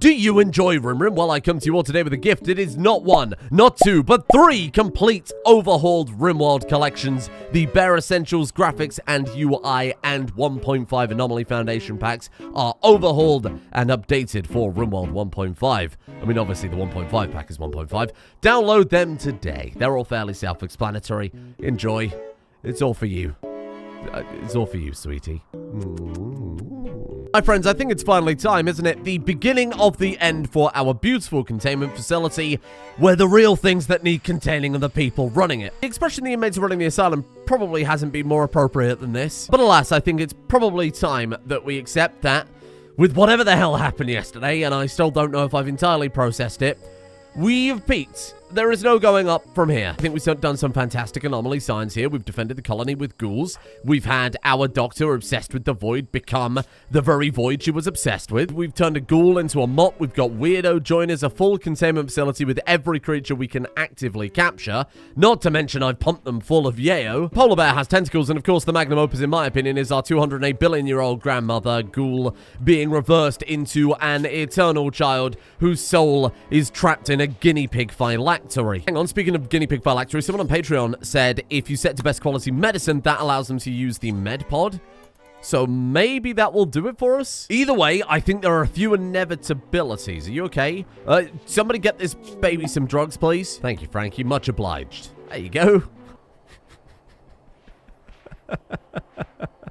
Do you enjoy Rimworld? Well, I come to you all today with a gift. It is not one, not two, but three complete overhauled Rimworld collections. The bare essentials, graphics, and UI and 1.5 Anomaly Foundation packs are overhauled and updated for Rimworld 1.5. I mean, obviously the 1.5 pack is 1.5. Download them today. They're all fairly self-explanatory. Enjoy. It's all for you. It's all for you, sweetie. My friends, I think it's finally time, isn't it? The beginning of the end for our beautiful containment facility, where the real things that need containing are the people running it. The expression the inmates running the asylum probably hasn't been more appropriate than this. But alas, I think it's probably time that we accept that, with whatever the hell happened yesterday, and I still don't know if I've entirely processed it, we've peaked. There is no going up from here. I think we've done some fantastic anomaly science here. We've defended the colony with ghouls. We've had our doctor obsessed with the void become the very void she was obsessed with. We've turned a ghoul into a mop. We've got weirdo joiners, a full containment facility with every creature we can actively capture. Not to mention I've pumped them full of yayo. Polar bear has tentacles, and of course the magnum opus, in my opinion, is our 208 billion-year-old grandmother ghoul being reversed into an eternal child whose soul is trapped in a guinea pig phylactery. Hang on, speaking of guinea pig phylactery, someone on Patreon said if you set to best quality medicine, that allows them to use the med pod. So maybe that will do it for us. Either way, I think there are a few inevitabilities. Are you okay? Somebody get this baby some drugs, please. Thank you, Frankie. Much obliged. There you go.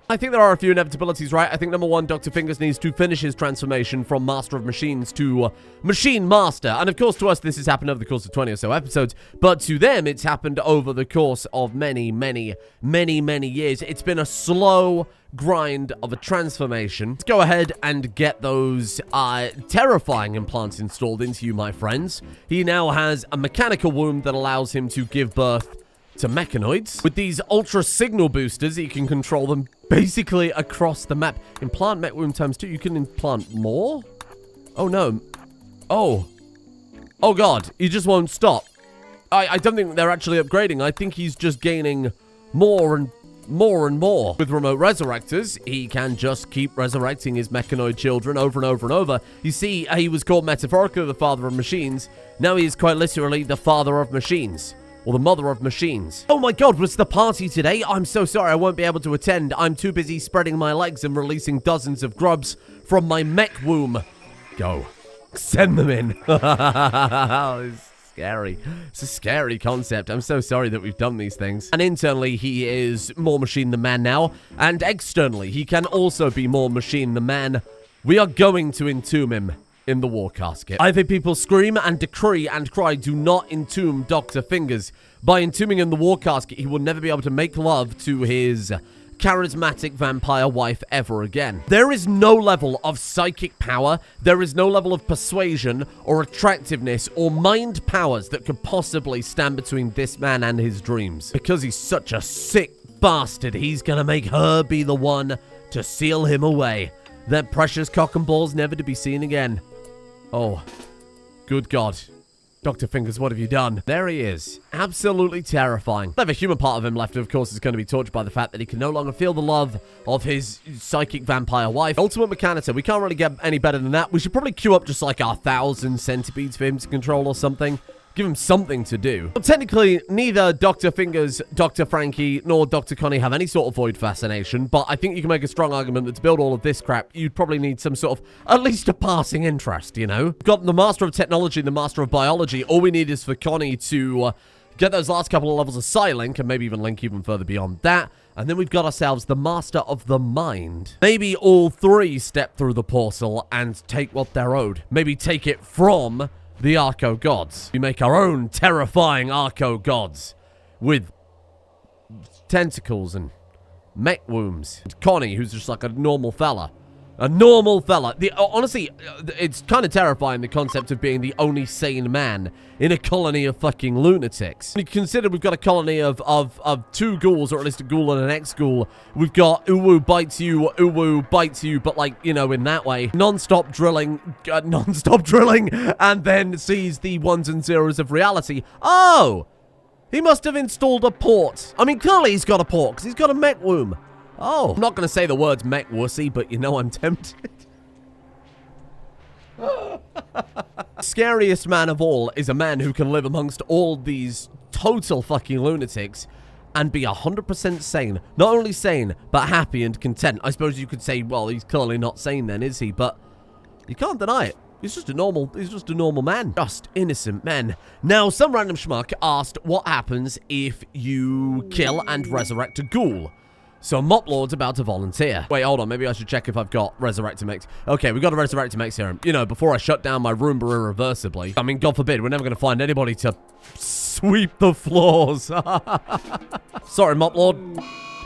I think there are a few inevitabilities, right? I think number one, Dr. Fingers needs to finish his transformation from Master of Machines to Machine Master. And of course, to us, this has happened over the course of 20 or so episodes. But to them, it's happened over the course of many years. It's been a slow grind of a transformation. Let's go ahead and get those terrifying implants installed into you, my friends. He now has a mechanical womb that allows him to give birth to mechanoids. With these ultra signal boosters, you can control them basically across the map. Implant mech womb times 2. You can implant more? Oh no. Oh god, he just won't stop. I don't think they're actually upgrading. I think he's just gaining more and more. With remote resurrectors, he can just keep resurrecting his mechanoid children over and over and over. You see, he was called metaphorically the father of machines. Now he is quite literally the father of machines. Or the mother of machines. Oh my god, was the party today? I'm so sorry I won't be able to attend. I'm too busy spreading my legs and releasing dozens of grubs from my mech womb. Go. Send them in. It's scary. It's a scary concept. I'm so sorry that we've done these things. And internally, he is more machine than man now. And externally, he can also be more machine than man. We are going to entomb him in the war casket. I've heard people scream and decree and cry, do not entomb Dr. Fingers. By entombing in the war casket, he will never be able to make love to his charismatic vampire wife ever again. There is no level of psychic power, there is no level of persuasion or attractiveness or mind powers that could possibly stand between this man and his dreams. Because he's such a sick bastard, he's gonna make her be the one to seal him away. That precious cock and balls never to be seen again. Oh, good God. Dr. Fingers, what have you done? There he is. Absolutely terrifying. The human part of him left, of course, is going to be tortured by the fact that he can no longer feel the love of his psychic vampire wife. Ultimate Mechanitor, we can't really get any better than that. We should probably queue up just like 1,000 centipedes for him to control or something. Give him something to do. Well, technically, neither Dr. Fingers, Dr. Frankie, nor Dr. Connie have any sort of void fascination, but I think you can make a strong argument that to build all of this crap, you'd probably need some sort of, at least a passing interest, you know? We've got the Master of Technology and the Master of Biology. All we need is for Connie to get those last couple of levels of Psi-Link, and maybe even link even further beyond that. And then we've got ourselves the Master of the Mind. Maybe all three step through the portal and take what they're owed. Maybe take it from the Arco Gods. We make our own terrifying Arco Gods with tentacles and mech wombs. And Connie, who's just like a normal fella. A normal fella. Honestly, it's kind of terrifying, the concept of being the only sane man in a colony of fucking lunatics. When you consider we've got a colony of two ghouls, or at least a ghoul and an ex-ghoul. We've got Uwu bites you, but like, you know, in that way. Non-stop drilling, and then sees the ones and zeros of reality. Oh! He must have installed a port. I mean, clearly he's got a port, because he's got a mech womb. Oh, I'm not going to say the words mech wussy, but you know I'm tempted. Scariest man of all is a man who can live amongst all these total fucking lunatics and be 100% sane. Not only sane, but happy and content. I suppose you could say, well, he's clearly not sane then, is he? But you can't deny it. He's just a normal man. Just innocent men. Now, some random schmuck asked what happens if you kill and resurrect a ghoul. So, Mop Lord's about to volunteer. Wait, hold on. Maybe I should check if I've got Resurrector Mechs. Okay, we got a Resurrector Mechs here. You know, before I shut down my Roomba irreversibly. I mean, God forbid, we're never going to find anybody to sweep the floors. Sorry, Mop Lord.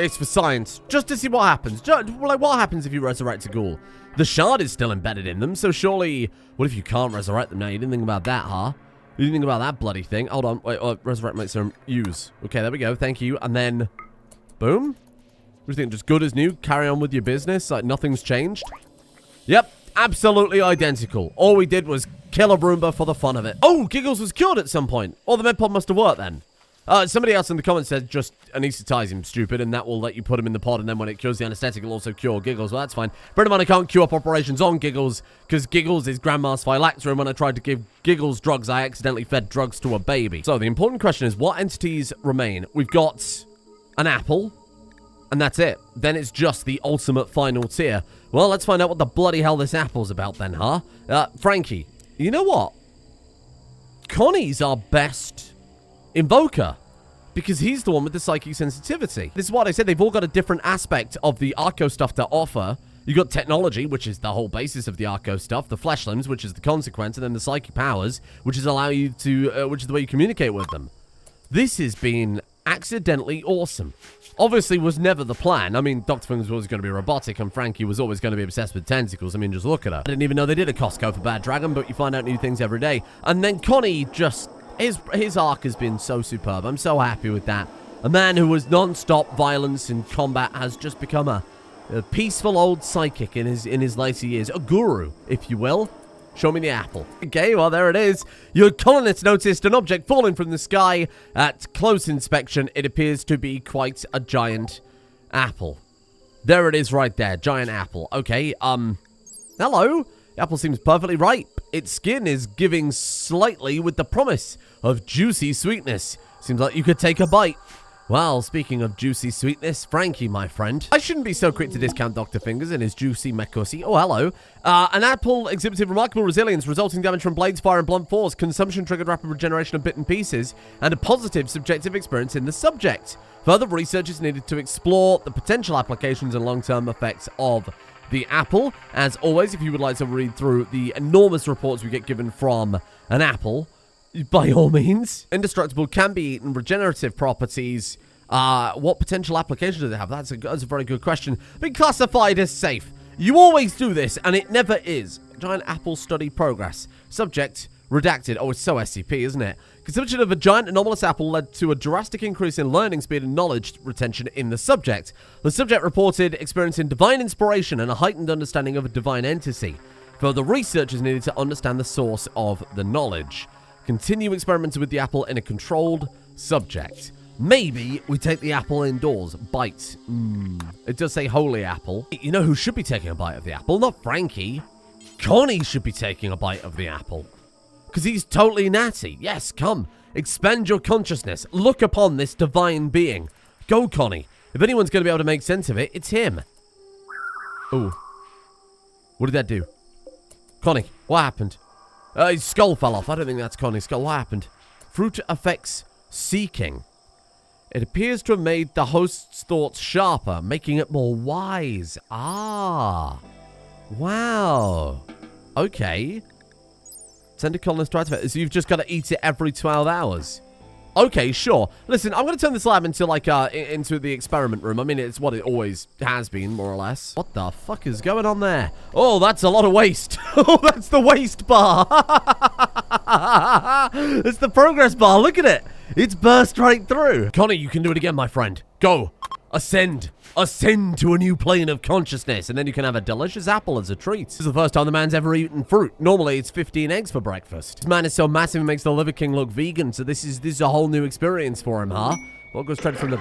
It's for science. Just to see what happens. Like, what happens if you resurrect a ghoul? The shard is still embedded in them, so surely... What if you can't resurrect them now? You didn't think about that, huh? You didn't think about that bloody thing? Hold on. Wait, Resurrect Mechs serum. Use. Okay, there we go. Thank you. And then... Boom. What do you think? Just good as new? Carry on with your business? Like, nothing's changed? Yep. Absolutely identical. All we did was kill a Roomba for the fun of it. Oh, Giggles was cured at some point. Or the medpod must have worked then. Somebody else in the comments said just anesthetize him, stupid, and that will let you put him in the pod, and then when it cures the anesthetic, it'll also cure Giggles. Well, that's fine. Bear in mind, I can't queue up operations on Giggles, because Giggles is Grandma's Phylactery, and when I tried to give Giggles drugs, I accidentally fed drugs to a baby. So, the important question is, what entities remain? We've got an apple, and that's it. Then it's just the ultimate final tier. Well, let's find out what the bloody hell this apple's about then, huh? Frankie, you know what? Connie's our best invoker, because he's the one with the psychic sensitivity. This is what I said. They've all got a different aspect of the Arco stuff to offer. You got technology, which is the whole basis of the Arco stuff, the flesh limbs, which is the consequence, and then the psychic powers, which is allow you to, which is the way you communicate with them. This has been accidentally awesome. Obviously was never the plan. I mean, Dr. Fingers was always going to be robotic, and Frankie was always going to be obsessed with tentacles. I mean, just look at her. I didn't even know they did a Costco for Bad Dragon, but you find out new things every day. And then Connie just... His arc has been so superb. I'm so happy with that. A man who was non-stop violence in combat has just become a peaceful old psychic in his later years. A guru, if you will. Show me the apple. Okay, well, there it is. Your colonists noticed an object falling from the sky. At close inspection, it appears to be quite a giant apple. There it is right there. Giant apple. Okay, hello. The apple seems perfectly ripe. Its skin is giving slightly with the promise of juicy sweetness. Seems like you could take a bite. Well, speaking of juicy sweetness, Frankie, my friend. I shouldn't be so quick to discount Dr. Fingers and his juicy mechussy. Oh, hello. An apple exhibited remarkable resilience, resulting damage from blades, fire, and blunt force. Consumption triggered rapid regeneration of bitten pieces, and a positive subjective experience in the subject. Further research is needed to explore the potential applications and long-term effects of the apple. As always, if you would like to read through the enormous reports we get given from an apple, by all means. Indestructible, can be eaten, regenerative properties. What potential applications do they have? That's a very good question. Been classified as safe. You always do this, and it never is. Giant apple study progress. Subject redacted. Oh, it's so SCP, isn't it? Consumption of a giant anomalous apple led to a drastic increase in learning speed and knowledge retention in the subject. The subject reported experiencing divine inspiration and a heightened understanding of a divine entity. Further research is needed to understand the source of the knowledge. Continue experimenting with the apple in a controlled subject. Maybe we take the apple indoors. Bite. It does say holy apple. You know who should be taking a bite of the apple? Not Frankie. Connie should be taking a bite of the apple. Because he's totally natty. Yes, come. Expand your consciousness. Look upon this divine being. Go, Connie. If anyone's going to be able to make sense of it, it's him. Ooh. What did that do? Connie, what happened? His skull fell off. I don't think that's Connie's skull. What happened? Fruit affects seeking. It appears to have made the host's thoughts sharper, making it more wise. Ah. Wow. Okay. Send a colonist to activate. So you've just got to eat it every 12 hours. Okay, sure. Listen, I'm going to turn this lab into, like, into the experiment room. I mean, it's what it always has been, more or less. What the fuck is going on there? Oh, that's a lot of waste. Oh, that's the waste bar. It's the progress bar. Look at it. It's burst right through. Connie, you can do it again, my friend. Go. Ascend. Ascend to a new plane of consciousness, and then you can have a delicious apple as a treat. This is the first time the man's ever eaten fruit. Normally, it's 15 eggs for breakfast. This man is so massive, it makes the Liver King look vegan, so this is a whole new experience for him, huh? What goes straight from the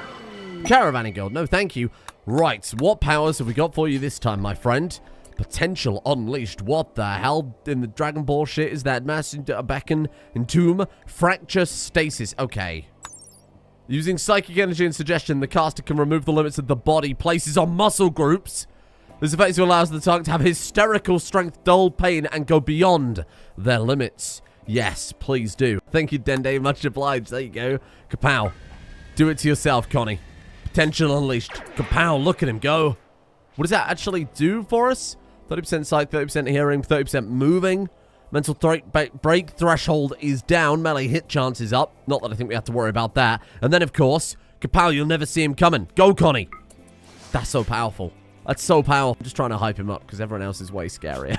caravanning guild? No, thank you. Right, what powers have we got for you this time, my friend? Potential unleashed. What the hell in the Dragon Ball shit is that? Mass beckon, entomb, fracture, stasis. Okay. Using psychic energy and suggestion, the caster can remove the limits of the body, places on muscle groups. This effectively allows the target to have hysterical strength, dull pain, and go beyond their limits. Yes, please do. Thank you, Dende. Much obliged. There you go. Kapow. Do it to yourself, Connie. Potential unleashed. Kapow. Look at him go. What does that actually do for us? 30% sight, 30% hearing, 30% moving. Mental break threshold is down. Melee hit chance is up. Not that I think we have to worry about that. And then, of course, kapow, you'll never see him coming. Go, Connie. That's so powerful. That's so powerful. I'm just trying to hype him up because everyone else is way scarier.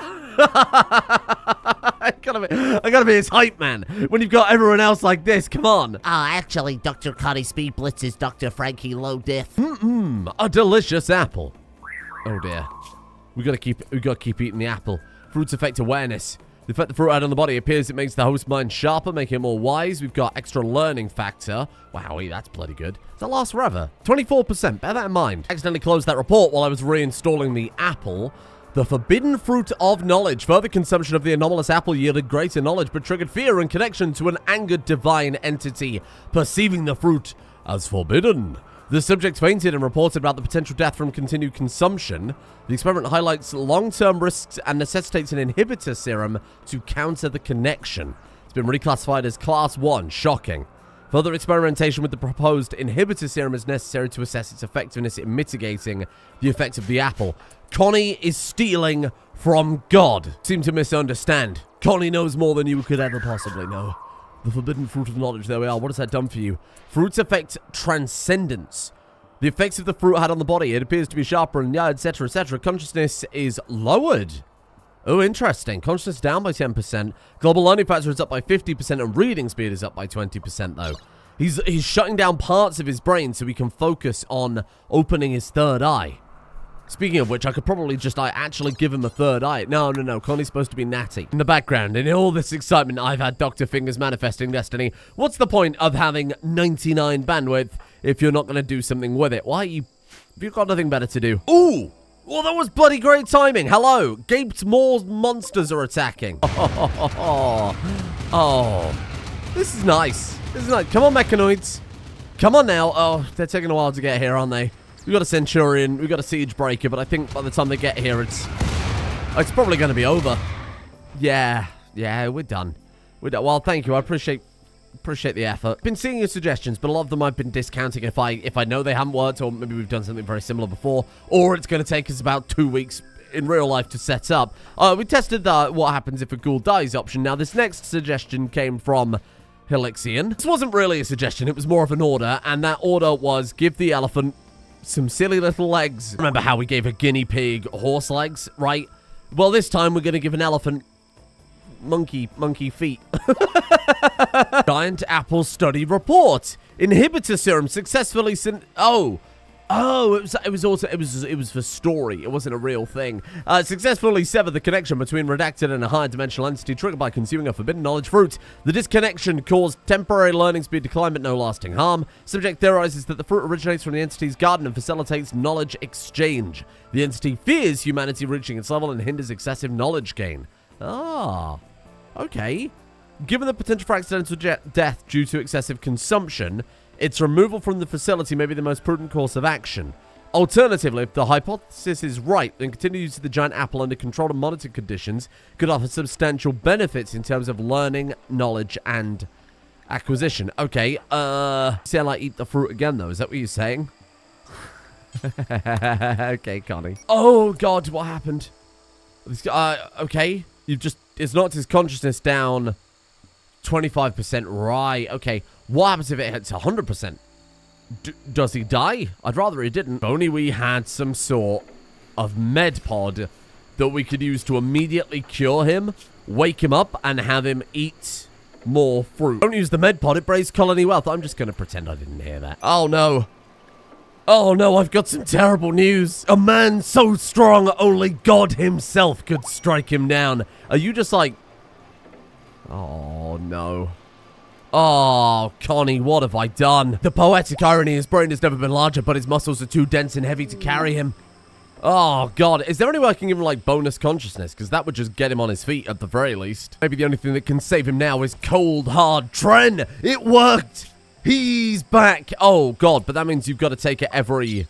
I gotta be his hype man when you've got everyone else like this. Come on. Oh, actually, Dr. Connie Speed Blitz is Dr. Frankie Low Diff. A delicious apple. Oh dear. We gotta keep eating the apple. Fruits affect awareness. The effect the fruit had on the body appears it makes the host mind sharper, making it more wise. We've got extra learning factor. Wowie, that's bloody good. Does that last forever? 24%. Bear that in mind. Accidentally closed that report while I was reinstalling the apple. The forbidden fruit of knowledge. Further consumption of the anomalous apple yielded greater knowledge, but triggered fear and connection to an angered divine entity, perceiving the fruit as forbidden. The subject fainted and reported about the potential death from continued consumption. The experiment highlights long-term risks and necessitates an inhibitor serum to counter the connection. It's been reclassified as Class 1. Shocking. Further experimentation with the proposed inhibitor serum is necessary to assess its effectiveness in mitigating the effects of the apple. Connie is stealing from God. Seem to misunderstand. Connie knows more than you could ever possibly know. The forbidden fruit of knowledge. There we are. What has that done for you? Fruits affect transcendence. The effects of the fruit had on the body. It appears to be sharper and yeah, etc., etc. Consciousness is lowered. Oh, interesting. Consciousness down by 10%. Global learning factor is up by 50%, and reading speed is up by 20%, though. He's shutting down parts of his brain so he can focus on opening his third eye. Speaking of which, I could probably just actually give him a third eye. No. Connie's supposed to be natty. In the background, in all this excitement, I've had Dr. Fingers manifesting destiny. What's the point of having 99 bandwidth if you're not going to do something with it? Why have you got nothing better to do? Ooh! Well, that was bloody great timing. Hello. Gaped more monsters are attacking. Oh. This is nice. Come on, Mechanoids. Come on now. Oh, they're taking a while to get here, aren't they? We've got a Centurion, we've got a Siege Breaker, but I think by the time they get here, it's probably going to be over. Yeah, we're done. Well, thank you. I appreciate the effort. Been seeing your suggestions, but a lot of them I've been discounting if I know they haven't worked, or maybe we've done something very similar before, or it's going to take us about 2 weeks in real life to set up. We tested the what happens if a ghoul dies option. Now, this next suggestion came from Helixian. This wasn't really a suggestion, it was more of an order, and that order was give the elephant some silly little legs. Remember how we gave a guinea pig horse legs, right? Well, this time we're going to give an elephant monkey feet. Giant apple study report. Inhibitor serum successfully it was for story. It wasn't a real thing. Successfully severed the connection between redacted and a higher dimensional entity triggered by consuming a forbidden knowledge fruit. The disconnection caused temporary learning speed decline but no lasting harm. Subject theorizes that the fruit originates from the entity's garden and facilitates knowledge exchange. The entity fears humanity reaching its level and hinders excessive knowledge gain. Ah, okay. Given the potential for accidental death due to excessive consumption, its removal from the facility may be the most prudent course of action. Alternatively, if the hypothesis is right, then continued use of the giant apple under controlled and monitored conditions could offer substantial benefits in terms of learning, knowledge, and acquisition. Okay, say I like eat the fruit again, though. Is that what you're saying? Okay, Connie. Oh, God, what happened? Okay, it's knocked his consciousness down 25%. Right, okay. What happens if it hits 100%? Does he die? I'd rather he didn't. If only we had some sort of med pod that we could use to immediately cure him, wake him up, and have him eat more fruit. Don't use the med pod, it breaks colony wealth. I'm just going to pretend I didn't hear that. Oh, no. Oh, no, I've got some terrible news. A man so strong, only God himself could strike him down. Are you just like... Oh, no. Oh, Connie, what have I done? The poetic irony, his brain has never been larger, but his muscles are too dense and heavy to carry him. Oh, God. Is there any way I can give him, like, bonus consciousness? Because that would just get him on his feet at the very least. Maybe the only thing that can save him now is cold, hard Tren. It worked. He's back. Oh, God. But that means you've got to take it every...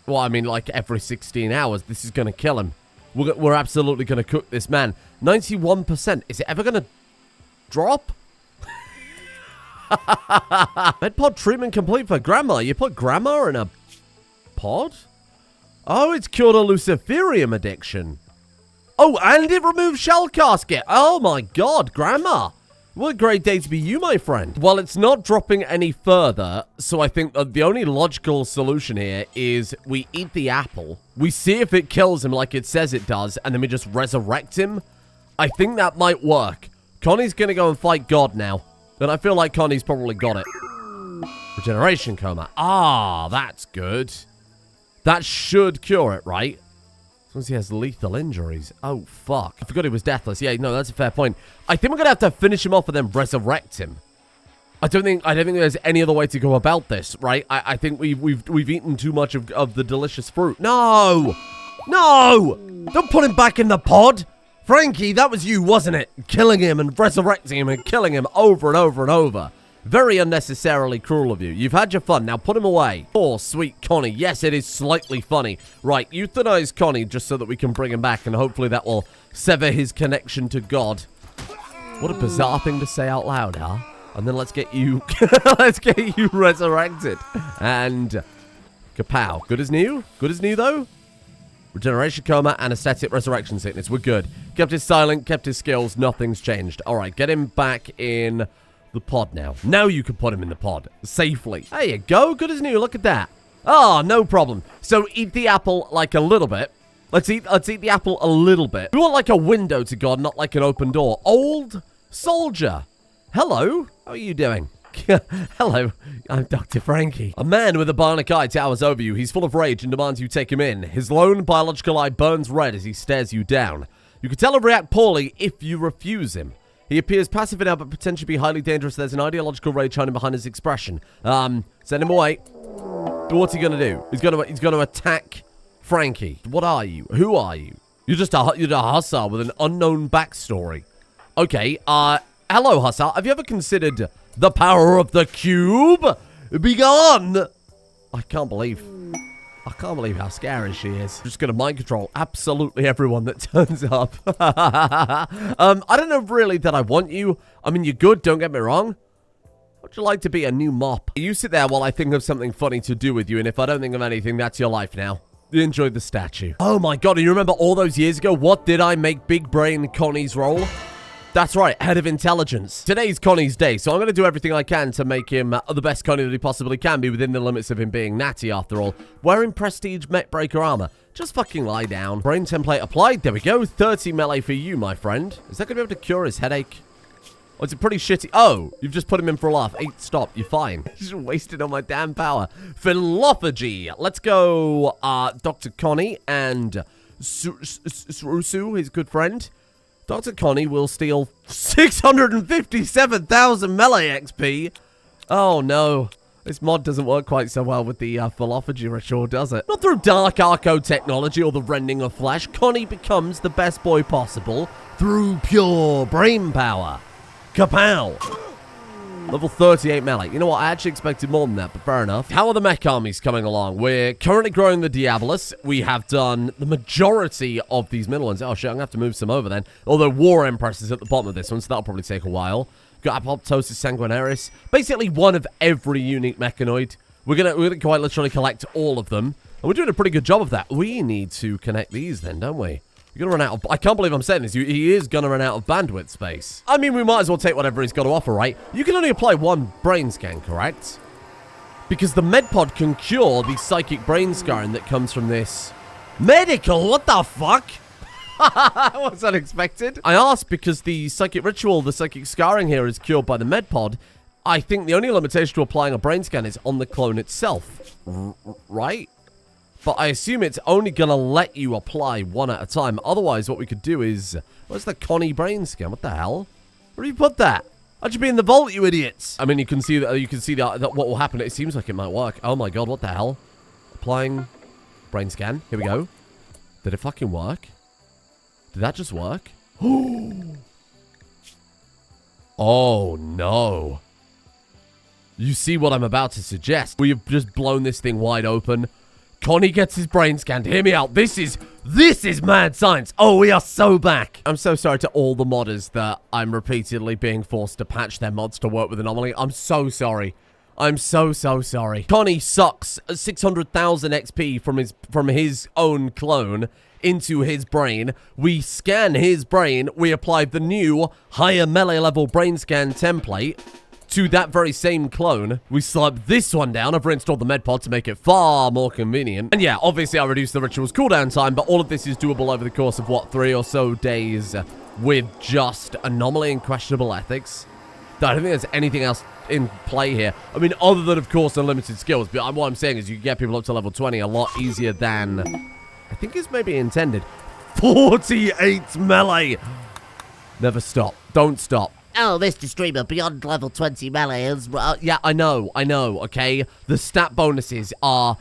Well, I mean, like, every 16 hours. This is going to kill him. We're absolutely going to cook this man. 91%. Is it ever going to drop? Medpod treatment complete for Grandma. You put Grandma in a pod? Oh, it's cured a Luciferium addiction. Oh, and it removes shell casket. Oh my God, Grandma. What a great day to be you, my friend. Well, it's not dropping any further, so I think the only logical solution here is we eat the apple, we see if it kills him like it says it does, and then we just resurrect him. I think that might work. Connie's gonna go and fight God now, and I feel like Connie's probably got it. Regeneration coma. Ah, that's good. That should cure it, right? As long as he has lethal injuries. Oh, fuck. I forgot he was deathless. Yeah, no, that's a fair point. I think we're going to have to finish him off and then resurrect him. I don't think there's any other way to go about this, right? I think we've eaten too much of the delicious fruit. No! No! Don't put him back in the pod! Frankie, that was you, wasn't it? Killing him and resurrecting him and killing him over and over and over. Very unnecessarily cruel of you. You've had your fun. Now put him away. Poor, sweet Connie. Yes, it is slightly funny. Right, euthanize Connie just so that we can bring him back, and hopefully that will sever his connection to God. What a bizarre thing to say out loud, huh? And then let's get you... let's get you resurrected. And... kapow. Good as new? Good as new, though? Regeneration coma, anesthetic, resurrection sickness. We're good. Kept his silent, kept his skills. Nothing's changed. All right, get him back in... the pod now. Now you can put him in the pod safely. There you go. Good as new. Look at that. Oh, no problem. So eat the apple like a little bit. Let's eat the apple a little bit. We want like a window to God, not like an open door. Old soldier. Hello. How are you doing? Hello. I'm Dr. Frankie. A man with a bionic eye towers over you. He's full of rage and demands you take him in. His lone biological eye burns red as he stares you down. You can tell he'll react poorly if you refuse him. He appears passive enough, but potentially be highly dangerous. There's an ideological rage hiding behind his expression. Send him away. What's he gonna do? He's gonna attack Frankie. What are you? Who are you? You're a hussar with an unknown backstory. Okay. Hello, hussar. Have you ever considered the power of the cube? Be gone. I can't believe how scary she is. Just gonna mind control absolutely everyone that turns up. I don't know really that I want you. I mean, you're good, don't get me wrong. Would you like to be a new mop? You sit there while I think of something funny to do with you, and if I don't think of anything, that's your life now. You enjoyed the statue. Oh my God, and you remember all those years ago? What did I make Big Brain Connie's role? That's right, head of intelligence. Today's Connie's day, so I'm going to do everything I can to make him the best Connie that he possibly can be within the limits of him being natty, after all. Wearing prestige mech breaker armor. Just fucking lie down. Brain template applied. There we go. 30 melee for you, my friend. Is that going to be able to cure his headache? Oh, it's a pretty shitty... Oh, you've just put him in for a laugh. 8, stop. You're fine. Just wasted on my damn power. Philophagy. Let's go, Dr. Connie and Surusu, his good friend. Dr. Connie will steal 657,000 melee XP. Oh, no. This mod doesn't work quite so well with the philophagy ritual, does it? Not through dark arco technology or the rending of flesh. Connie becomes the best boy possible through pure brain power. Kapow! Level 38 melee. You know what? I actually expected more than that, but fair enough. How are the mech armies coming along? We're currently growing the Diabolus. We have done the majority of these middle ones. Oh, shit, I'm going to have to move some over then. Although War Empress is at the bottom of this one, so that'll probably take a while. Got Apoptosis Sanguinaris. Basically one of every unique mechanoid. We're gonna quite literally collect all of them. And we're doing a pretty good job of that. We need to connect these then, don't we? You're gonna run out of... I can't believe I'm saying this. He is gonna run out of bandwidth space. I mean, we might as well take whatever he's got to offer, right? You can only apply one brain scan, correct? Because the medpod can cure the psychic brain scarring that comes from this. Medical? What the fuck? That was unexpected. I asked because the psychic ritual, the psychic scarring here is cured by the medpod. I think the only limitation to applying a brain scan is on the clone itself. Right? But I assume it's only going to let you apply one at a time. Otherwise, what we could do is... Where's the Connie brain scan? What the hell? Where do you put that? That should be in the vault, you idiots. I mean, you can see that what will happen. It seems like it might work. Oh my God, what the hell? Applying Brain scan. Here we go. Did it fucking work? Did that just work? Oh, no. You see what I'm about to suggest. We have just blown this thing wide open. Connie gets his brain scanned. Hear me out. This is mad science. Oh, we are so back. I'm so sorry to all the modders that I'm repeatedly being forced to patch their mods to work with Anomaly. I'm so sorry. I'm so sorry. Connie sucks 600,000 XP from his own clone into his brain. We scan his brain. We apply the new higher melee level brain scan template to that very same clone. We slap this one down. I've reinstalled the med pod to make it far more convenient. And yeah, obviously I reduced the ritual's cooldown time, but all of this is doable over the course of, what, 3 or so days with just Anomaly and questionable ethics. I don't think there's anything else in play here. I mean, other than, of course, unlimited skills. But what I'm saying is you can get people up to level 20 a lot easier than I think is maybe intended. 48 melee! Never stop. Don't stop. Oh, Mr. Streamer, beyond level 20 melee is... Yeah, I know, okay? The stat bonuses are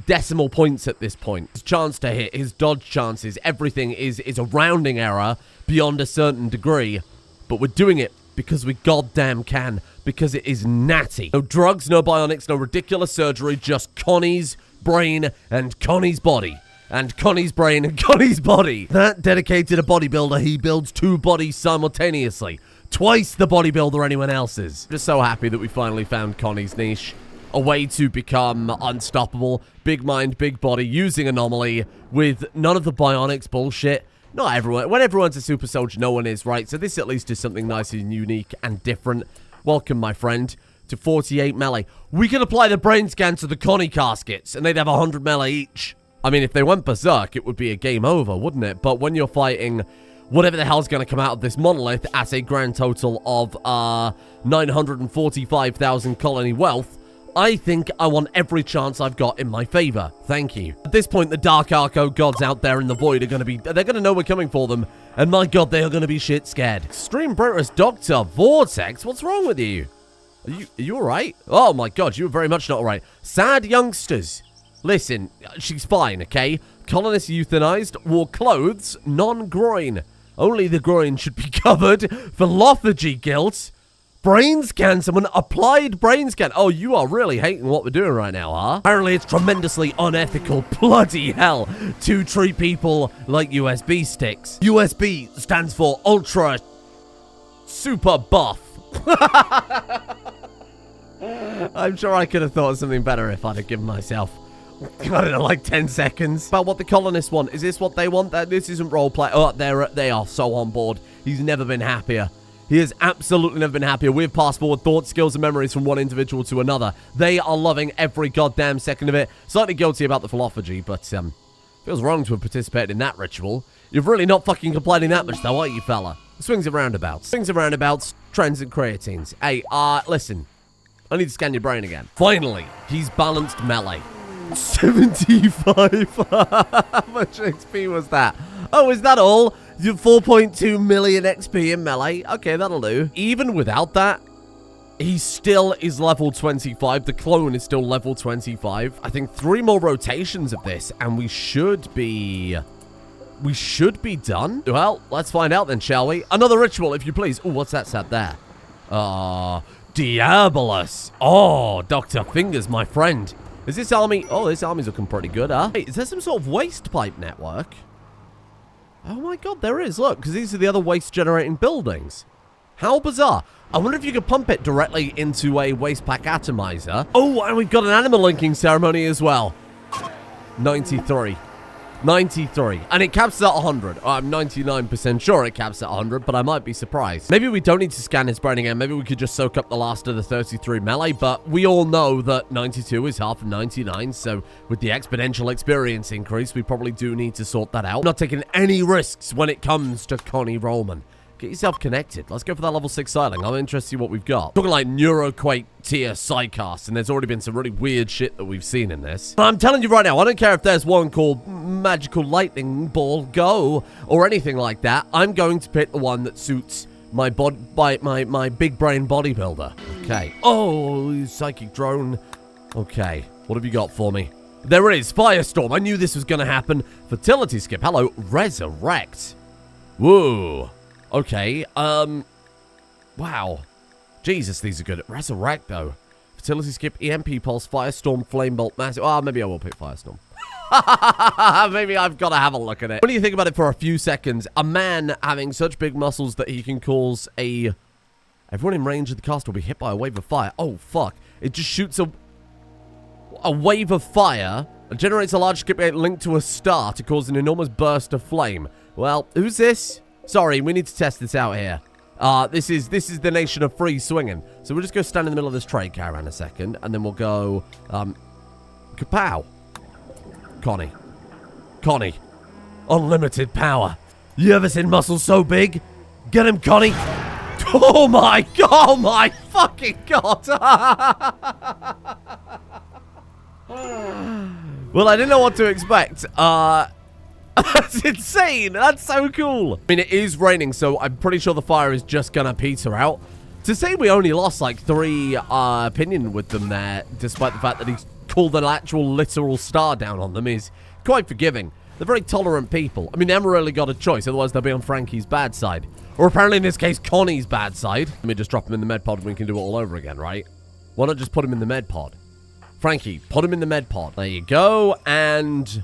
decimal points at this point. His chance to hit, his dodge chances, everything is a rounding error beyond a certain degree. But we're doing it because we goddamn can, because it is natty. No drugs, no bionics, no ridiculous surgery, just Connie's brain and Connie's body. And Connie's brain and Connie's body. That dedicated a bodybuilder, he builds 2 bodies simultaneously. Twice the bodybuilder anyone else's. Just so happy that we finally found Connie's niche. A way to become unstoppable. Big mind, big body, using Anomaly with none of the bionics bullshit. Not everyone. When everyone's a super soldier, no one is, right? So this at least is something nice and unique and different. Welcome, my friend, to 48 melee. We can apply the brain scan to the Connie caskets, and they'd have 100 melee each. I mean, if they went berserk, it would be a game over, wouldn't it? But when you're fighting whatever the hell's going to come out of this monolith at a grand total of 945,000 colony wealth, I think I want every chance I've got in my favor. Thank you. At this point, the Dark Arco gods out there in the void are going to be... They're going to know we're coming for them. And my god, they are going to be shit scared. Extreme Brightness Dr. Vortex, what's wrong with you? Are you alright? Oh my god, you're very much not alright. Sad youngsters. Listen, she's fine, okay? Colonists euthanized, wore clothes, non-groin. Only the groin should be covered for lethargy guilt. Brain scan, someone applied brain scan. Oh, you are really hating what we're doing right now, huh? Apparently it's tremendously unethical, bloody hell, to treat people like USB sticks. USB stands for Ultra Super Buff. I'm sure I could have thought of something better if I'd have given myself, I don't know, like 10 seconds. About what the colonists want. Is this what they want? This isn't roleplay. Oh, they are so on board. He's never been happier. He has absolutely never been happier. We've passed forward thoughts, skills, and memories from one individual to another. They are loving every goddamn second of it. Slightly guilty about the philosophy, but feels wrong to have participated in that ritual. You're really not fucking complaining that much, though, are you, fella? Swings and roundabouts. Swings and roundabouts, trends and creatines. Hey, listen. I need to scan your brain again. Finally, he's balanced melee. 75. How much XP was that? Oh, is that all? 4.2 million XP in melee. Okay, that'll do. Even without that, he still is level 25. The clone is still level 25. I think 3 more rotations of this, and we should be done. Well, let's find out then, shall we? Another ritual, if you please. Oh, what's that sat there? Diabolus. Oh, Dr. Fingers, my friend. Is this army... Oh, this army's looking pretty good, huh? Hey, is there some sort of waste pipe network? Oh my god, there is. Look, because these are the other waste-generating buildings. How bizarre. I wonder if you could pump it directly into a waste pack atomizer. Oh, and we've got an animal linking ceremony as well. 93. 93. And it caps at 100. Oh, I'm 99% sure it caps at 100, but I might be surprised. Maybe we don't need to scan his brain again. Maybe we could just soak up the last of the 33 melee, but we all know that 92 is half of 99, so with the exponential experience increase, we probably do need to sort that out. Not taking any risks when it comes to Connie Rollman. Get yourself connected. Let's go for that level 6 siling. I'm interested to see what we've got. Talking like Neuroquake tier sidecast, and there's already been some really weird shit that we've seen in this. But I'm telling you right now, I don't care if there's one called Magical Lightning Ball Go or anything like that. I'm going to pick the one that suits my big brain bodybuilder. Okay. Oh, psychic drone. Okay. What have you got for me? There it is. Firestorm. I knew this was going to happen. Fertility skip. Hello. Resurrect. Whoa. Okay. Wow. Jesus, these are good. Resurrect, though. Fertility skip, EMP pulse, Firestorm, Flame Bolt, massive. Oh, maybe I will pick Firestorm. Maybe I've got to have a look at it. When you think about it for a few seconds, a man having such big muscles that he can cause a... Everyone in range of the cast will be hit by a wave of fire. Oh, fuck. It just shoots a wave of fire and generates a large skip gate linked to a star to cause an enormous burst of flame. Well, who's this? Sorry, we need to test this out here. This is the nation of free swinging. So we'll just go stand in the middle of this trade caravan a second, and then we'll go, kapow. Connie. Connie. Unlimited power. You ever seen muscles so big? Get him, Connie. Oh my god, oh my fucking god. Well, I didn't know what to expect. That's insane. That's so cool. I mean, it is raining, so I'm pretty sure the fire is just gonna peter out. To say we only lost like 3 opinion with them there, despite the fact that he's called an actual literal star down on them, is quite forgiving. They're very tolerant people. I mean, they haven't really got a choice, otherwise they'll be on Frankie's bad side. Or apparently in this case, Connie's bad side. Let me just drop him in the med pod and we can do it all over again, right? Why not just put him in the med pod? Frankie, put him in the med pod. There you go, and...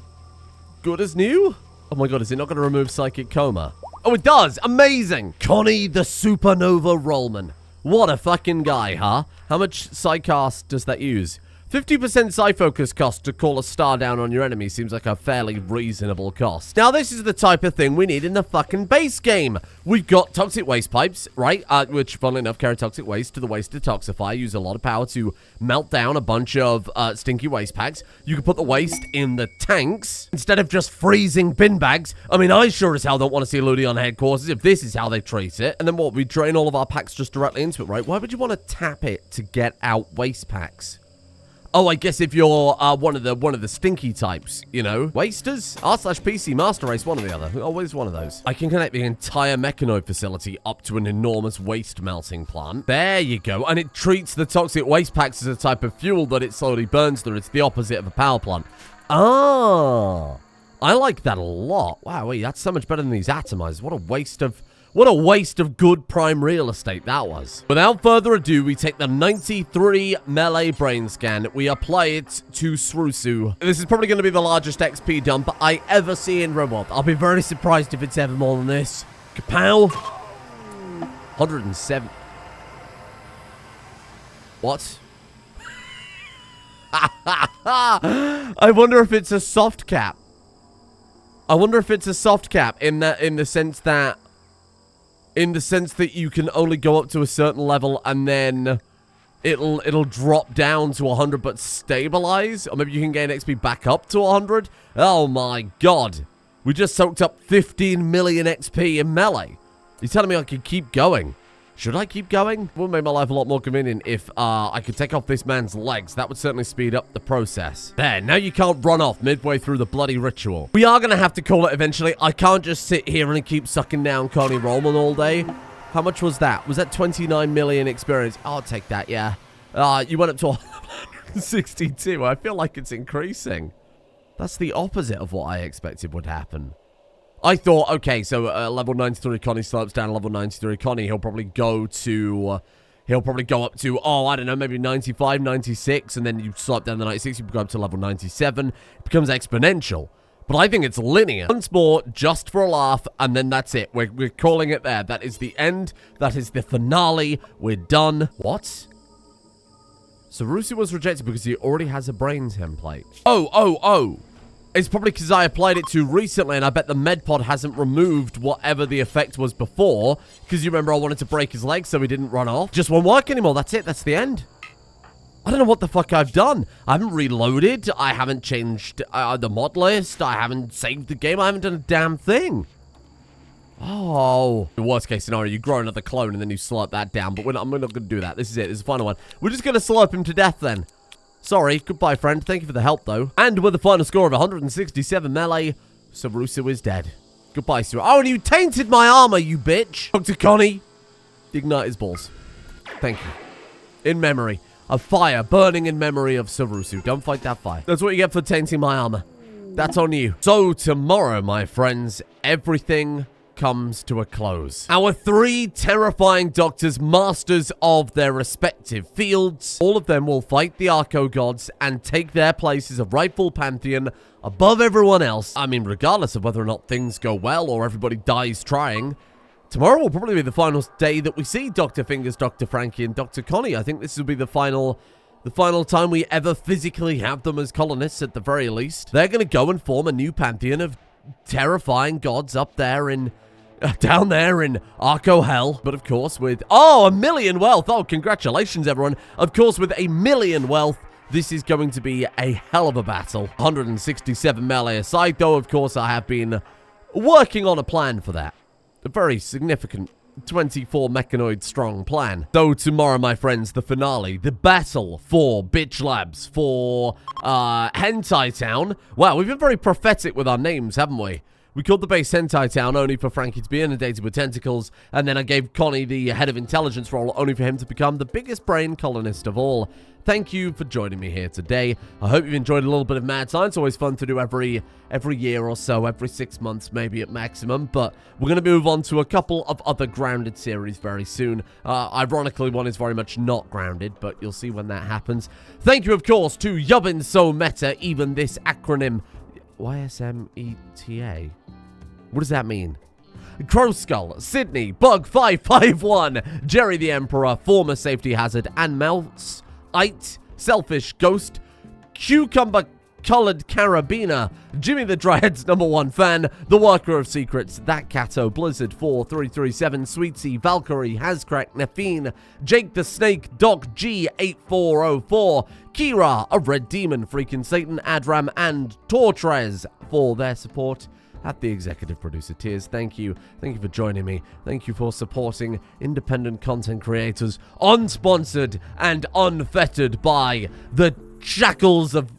good as new? Oh my god, is it not going to remove psychic coma? Oh, it does! Amazing! Connie the Supernova Rollman. What a fucking guy, huh? How much Psycast does that use? 50% Psy-focus cost to call a star down on your enemy seems like a fairly reasonable cost. Now, this is the type of thing we need in the fucking base game. We've got toxic waste pipes, right? Which, funnily enough, carry toxic waste to the waste detoxifier. Use a lot of power to melt down a bunch of stinky waste packs. You can put the waste in the tanks instead of just freezing bin bags. I mean, I sure as hell don't want to see Ludi on headquarters if this is how they treat it. And then what? We drain all of our packs just directly into it, right? Why would you want to tap it to get out waste packs? Oh, I guess if you're one of the stinky types, you know. Wasters? R/PC Master Race, one or the other. Always one of those. I can connect the entire mechanoid facility up to an enormous waste melting plant. There you go. And it treats the toxic waste packs as a type of fuel that it slowly burns through. It's the opposite of a power plant. Ah, I like that a lot. Wow, wait, that's so much better than these atomizers. What a waste of good prime real estate that was. Without further ado, we take the 93 melee brain scan. We apply it to Srusu. This is probably going to be the largest XP dump I ever see in Rimworld. I'll be very surprised if it's ever more than this. Kapow. 107. What? I wonder if it's a soft cap. I wonder if it's a soft cap in the sense that you can only go up to a certain level and then it'll drop down to 100 but stabilize, or maybe you can gain XP back up to 100. Oh my god, we just soaked up 15 million XP in melee. You're telling me I can keep going? Should I keep going? It would make my life a lot more convenient if I could take off this man's legs. That would certainly speed up the process. There, now you can't run off midway through the bloody ritual. We are going to have to call it eventually. I can't just sit here and keep sucking down Connie Rollman all day. How much was that? Was that 29 million experience? I'll take that, yeah. You went up to 162. I feel like it's increasing. That's the opposite of what I expected would happen. I thought, okay, so level 93 Connie slopes down level 93 Connie. He'll probably go up to, oh, I don't know, maybe 95, 96, and then you slope down the 96, you go up to level 97. It becomes exponential. But I think it's linear. Once more, just for a laugh, and then that's it. We're calling it there. That is the end. That is the finale. We're done. What? So Rusu was rejected because he already has a brain template. Oh. It's probably because I applied it too recently, and I bet the med pod hasn't removed whatever the effect was before. Because you remember I wanted to break his leg so he didn't run off. Just won't work anymore. That's it. That's the end. I don't know what the fuck I've done. I haven't reloaded. I haven't changed the mod list. I haven't saved the game. I haven't done a damn thing. Oh. The worst case scenario, you grow another clone and then you slurp that down. But I'm not going to do that. This is it. This is the final one. We're just going to slurp him to death then. Sorry. Goodbye, friend. Thank you for the help, though. And with a final score of 167 melee, Sabrusu is dead. Goodbye, sir. Oh, and you tainted my armor, you bitch. Dr. Connie. Ignite his balls. Thank you. In memory. a fire burning in memory of Sarusu. Don't fight that fire. That's what you get for tainting my armor. That's on you. So tomorrow, my friends, everything comes to a close. Our 3 terrifying doctors, masters of their respective fields, all of them will fight the Arco gods and take their places of rightful pantheon above everyone else. I mean, regardless of whether or not things go well or everybody dies trying, tomorrow will probably be the final day that we see Dr. Fingers, Dr. Frankie, and Dr. Connie. I think this will be the final time we ever physically have them as colonists, at the very least. They're going to go and form a new pantheon of terrifying gods up there in down there in Arco Hell. But of course with, oh, 1 million wealth. Oh, congratulations, everyone. Of course, with 1 million wealth, this is going to be a hell of a battle. 167 melee aside, though, of course, I have been working on a plan for that. A very significant 24 mechanoid strong plan. So tomorrow, my friends, the finale, the battle for Bitch Labs, for Hentai Town. Wow, we've been very prophetic with our names, haven't we? We called the base Hentai Town only for Frankie to be inundated with tentacles, and then I gave Connie the head of intelligence role only for him to become the biggest brain colonist of all. Thank you for joining me here today. I hope you've enjoyed a little bit of Mad Science. Always fun to do every year or so, every 6 months maybe at maximum. But we're going to move on to a couple of other grounded series very soon. Ironically, one is very much not grounded, but you'll see when that happens. Thank you, of course, to Yubbin So Meta, even this acronym, YSMETA. What does that mean? Crow Skull, Sydney, Bug551, Jerry the Emperor, Former Safety Hazard, and Melts, Ite, Selfish Ghost, Cucumber Colored Carabiner, Jimmy the Dryad's #1 fan, The Worker of Secrets, That Cato, Blizzard 4337, Sweetsy, Valkyrie, Hascrack, Nefine, Jake the Snake, Doc G8404, Kira, A Red Demon, Freaking Satan, Adram, and Tortres for their support at the executive producer tiers. Thank you. Thank you for joining me. Thank you for supporting independent content creators, unsponsored and unfettered by the shackles of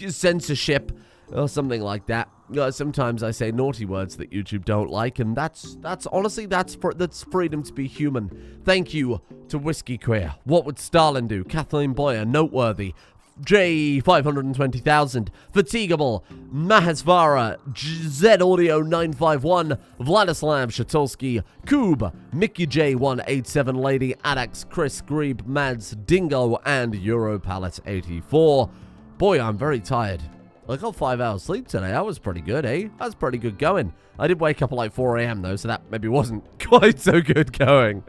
censorship or something like that. Sometimes I say naughty words that YouTube don't like, and that's honestly, that's freedom to be human. Thank you to Whiskey Queer, What Would Stalin Do, Kathleen Boyer, Noteworthy, J520,000, Fatigable, Mahesvara, Z Audio 951, Vladislav Shatulski, Koob, Mickey J187, Lady Adax, Chris Grebe, Mads, Dingo, and Europalette 84. Boy, I'm very tired. I got 5 hours sleep today. That was pretty good, eh? That was pretty good going. I did wake up at like 4 AM though, so that maybe wasn't quite so good going.